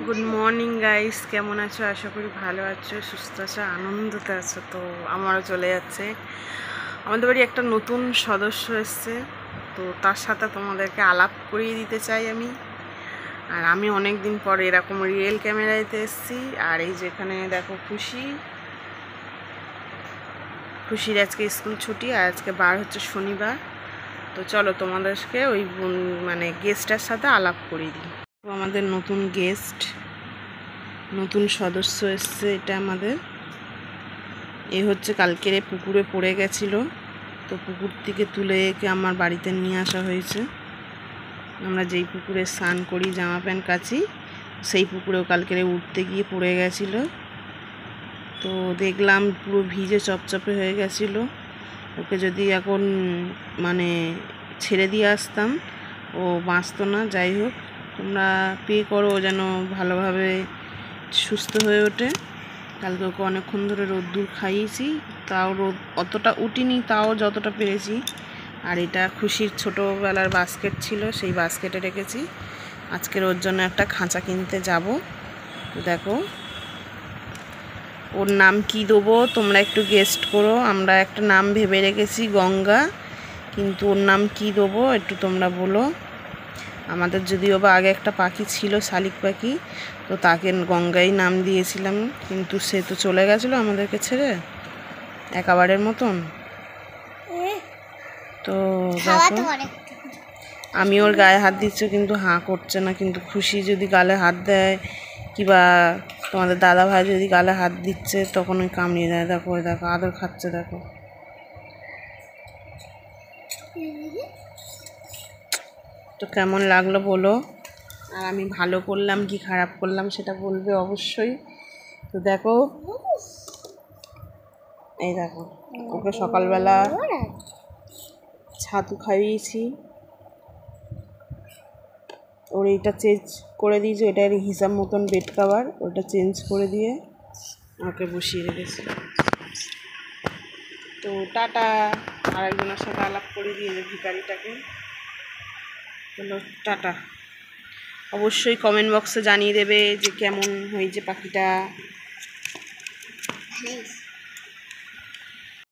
Good morning guys, কেমন আছো? আশা করি ভালো আছো, সুস্থ আছো, আনন্দতে আছো। তো আমারও চলে যাচ্ছে। আমাদের বাড়ি একটা নতুন সদস্য এসছে, তো তার সাথে তোমাদেরকে আলাপ করিয়ে দিতে চাই আমি। আর আমি অনেক দিন পর এরকম রিয়েল ক্যামেরাতে এসেছি। আর এই যেখানে দেখো খুশির আজকে স্কুল ছুটি, আর আজকে বার হচ্ছে শনিবার। তো চলো তোমাদেরকে ওই গেস্টটার সাথে আলাপ করিয়ে দিই। তো আমাদের নতুন গেস্ট, নতুন সদস্য এসছে। এটা আমাদের এ হচ্ছে কালকের পুকুরে পড়ে গেছিলো, তো পুকুর থেকে তুলে একে আমার বাড়িতে নিয়ে আসা হয়েছে। আমরা যেই পুকুরে স্নান করি, জামা প্যান্ট কাচি, সেই পুকুরেও কালকেরে উঠতে গিয়ে পড়ে গেছিলো। তো দেখলাম পুরো ভিজে চপচপে হয়ে গেছিলো। ওকে যদি এখন ছেড়ে দিয়ে আসতাম, ও বাঁচতো না। যাই হোক, তোমরা পে করো যেন ভালোভাবে সুস্থ হয়ে ওঠে। কালকে ওকে অনেকক্ষণ ধরে রোদ্দুর খাইয়েছি, তাও রোদ অতটা উঠিনি, তাও যতটা পেরেছি। আর এটা খুশির ছোটোবেলার বাস্কেট ছিল, সেই বাস্কেটে রেখেছি। আজকের ওর জন্য একটা খাঁচা কিনতে যাব। তো দেখো ওর নাম কি দেবো তোমরা একটু গেস্ট করো। আমরা একটা নাম ভেবে রেখেছি, গঙ্গা, কিন্তু ওর নাম কি দেবো একটু তোমরা বলো। আমাদের যদিও বা আগে একটা পাখি ছিল, শালিক পাখি, তো তাকে গঙ্গাই নাম দিয়েছিলাম, কিন্তু সে তো চলে গেছিলো আমাদেরকে ছেড়ে একেবারের মতন। তো দেখো আমি ওর গায়ে হাত দিচ্ছি, কিন্তু হাঁ করছে না। কিন্তু খুশি যদি গালে হাত দেয়, কিংবা তোমাদের দাদা ভাই যদি গালে হাত দিচ্ছে, তখন ওই কামড়িয়ে দেয়। দেখো ওই দেখো আদর খাচ্ছে, দেখো। তো কেমন লাগলো বলো, আর আমি ভালো করলাম কি খারাপ করলাম সেটা বলবে অবশ্যই। তো দেখো এই দেখো, ওকে সকালবেলা ছাতু খাইয়েছি। ওর এইটা চেঞ্জ করে দিয়েছি, ওটার হিসাব মতন বেড কাভার, ওটা চেঞ্জ করে দিয়ে ওকে বসিয়ে রেখেছি। তো টাটা। আরেকজনের সাথে আলাপ করে দিয়ে ভিখারিটাকে বললো টাটা। অবশ্যই কমেন্ট বক্সে জানিয়ে দেবে যে কেমন হয়েছে পাখিটা।